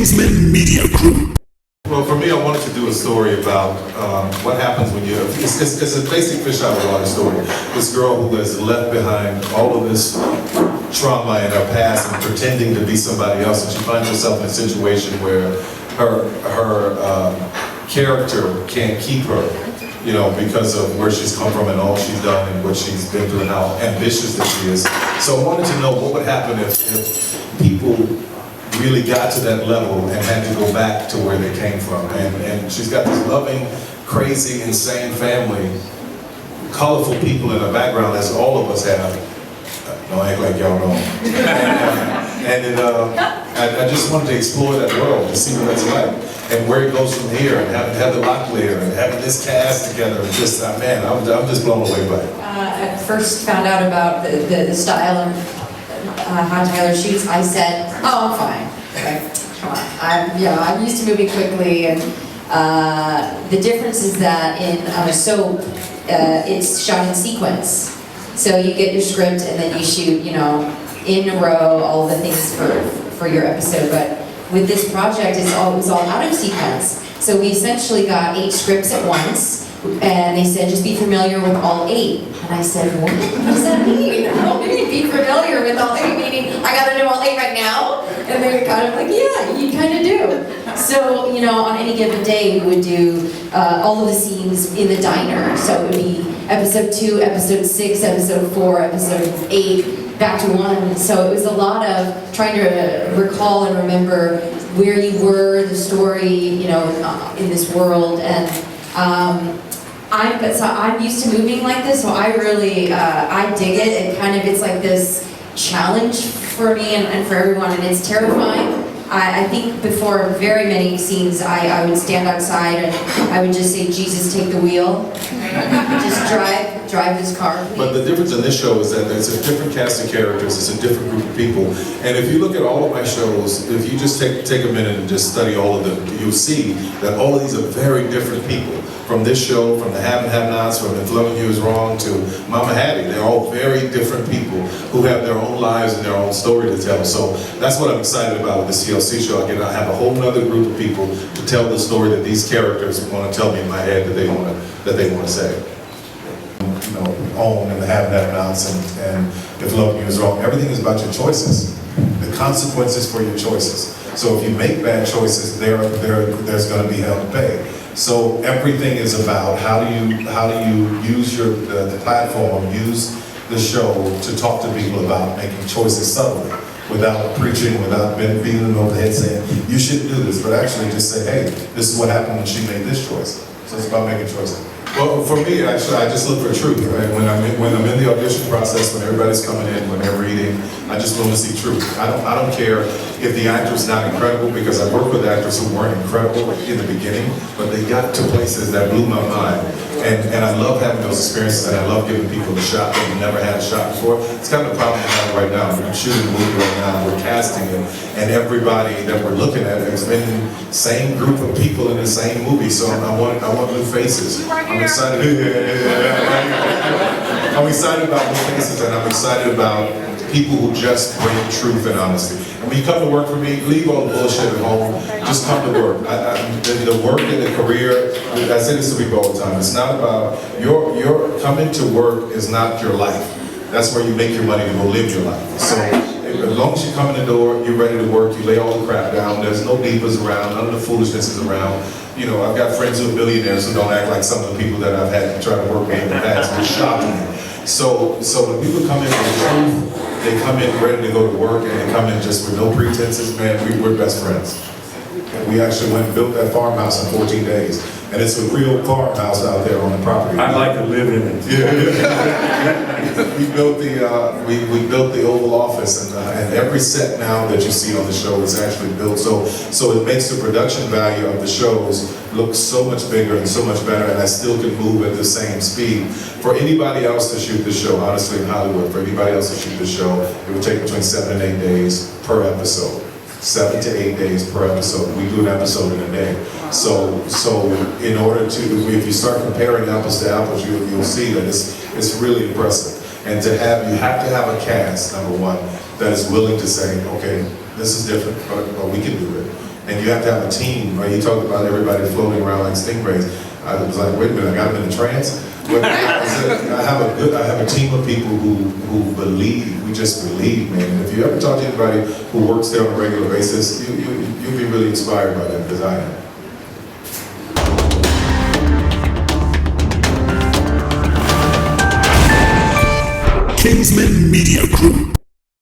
Kingsmen Media Group. Well, for me, I wanted to do a story about what happens when you. It's a basic fish out of water story. This girl who has left behind all of this trauma in her past and pretending to be somebody else, and she finds herself in a situation where her character can't keep her, because of where she's come from and all she's done and what she's been through and how ambitious that she is. So I wanted to know what would happen if people really got to that level and had to go back to where they came from. And she's got this loving, crazy, insane family, colorful people in her background, as all of us have. Don't act like y'all don't. I just wanted to explore that world to see what it's like and where it goes from here, and having Heather Locklear and having this cast together. And just, man, I'm just blown away by it. I first found out about the style of how Tyler shoots. I said, "Oh, I'm fine. Like, come on. I'm used to moving quickly." And the difference is that in a soap, it's shot in sequence. So you get your script and then you shoot, in a row, all the things for your episode. But with this project, it was all out of sequence. So we essentially got 8 scripts at once. And they said, just be familiar with all 8. And I said, what does that mean? What do you mean, be familiar with all 8? Meaning, I gotta know all 8 right now? And they were kind of like, yeah, you kind of do. So, on any given day, we would do all of the scenes in the diner. So it would be episode 2, episode 6, episode 4, episode 8, back to 1. So it was a lot of trying to recall and remember where you were, the story, in this world. And I'm used to moving like this, so I really, I dig it. And kind of, it's like this challenge for me and for everyone, and it's terrifying. I think before very many scenes, I would stand outside and I would just say, Jesus, take the wheel. Just drive this car, please. But the difference in this show is that it's a different cast of characters, it's a different group of people. And if you look at all of my shows, if you just take a minute and just study all of them, you'll see that all of these are very different people. From this show, from the Have and Have-Nots, from If Loving You Is Wrong to Mama Hattie, they're all very different people who have their own lives and their own story to tell. So that's what I'm excited about with the CLC show. Again, I have a whole other group of people to tell the story that these characters want to tell me in my head that they want to say. Own and the Have and Have-Nots and If Loving You Is Wrong. Everything is about your choices. The consequences for your choices. So if you make bad choices, there's going to be hell to pay. So everything is about how do you use the platform, use the show to talk to people about making choices subtly, without preaching, without beating them over the head saying you shouldn't do this, but actually just say, hey, this is what happened when she made this choice. So it's about making choices. Well, for me, actually, I just look for truth. Right? When I'm in the audition process, when everybody's coming in, when they're reading, I just want to see truth. I don't care if the actor's not incredible, because I work with actors who weren't incredible in the beginning, but they got to places that blew my mind. And I love having those experiences, and I love giving people a shot that have never had a shot before. It's kind of the problem we have right now. We're shooting a movie right now, we're casting it, and everybody that we're looking at has been the same group of people in the same movie. So I want new faces. I'm excited. I'm excited about new faces, and I'm excited about people who just bring truth and honesty. And when you come to work for me, leave all the bullshit at home. Just come to work. The work and the career, I say this to people all the time, it's not about, your coming to work is not your life. That's where you make your money to go live your life. So as long as you come in the door, you're ready to work, you lay all the crap down, there's no divas around, none of the foolishness is around. I've got friends who are billionaires who don't act like some of the people that I've had to try to work with in the past. It's shocking me. So when people come in with truth, they come in ready to go to work, and they come in just with no pretenses, man, we're best friends. And we actually went and built that farmhouse in 14 days. And it's a real farmhouse out there on the property. I'd like to live in it. Yeah. we built the Oval Office, and every set now that you see on the show is actually built. So it makes the production value of the shows look so much bigger and so much better, and I still can move at the same speed. For anybody else to shoot this show, honestly, in Hollywood, for anybody else to shoot this show, it would take between 7 and 8 days per episode. 7 to 8 days per episode. We do an episode in a day. So in order to, if you start comparing apples to apples, you'll see that it's really impressive. And you have to have a cast, number one, that is willing to say, okay, this is different, but we can do it. and you have to have a team. Right? You talked about everybody floating around like stingrays. I was like, wait a minute, I got them in a trance. But I have a team of people who believe. We just believe, man. And if you ever talk to anybody who works there on a regular basis, you'll be really inspired by them, because I am. Kingsmen Media Group.